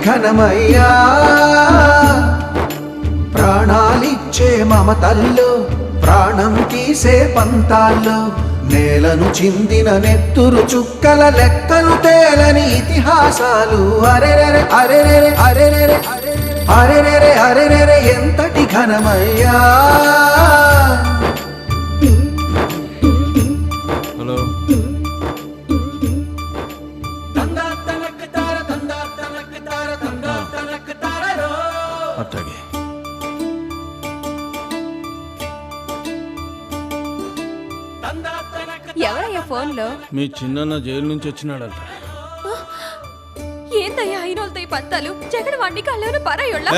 ఘనమయ్యా ప్రాణాలిచ్చే మమతల్లో ప్రాణం తీసే పంతాల్లో నేలను చిందిన నెత్తురు చుక్కల లెక్కలు తేలని ఇతిహాసాలు అరెరెరె అరెరెరె అరెరెరె అరెరెరె అరెరెరె ఎంతటి ఘనమయ్యా. హలో అట్లాగే ఎవరయ్యా ఫోన్లో? మీ చిన్న జైలు నుంచి వచ్చినాడట. ఏందయ్యా అయినోళ్ళతో ఈ పంతాలు? జగన్ వాడిని కళ్ళను పరాయోళ్ళ.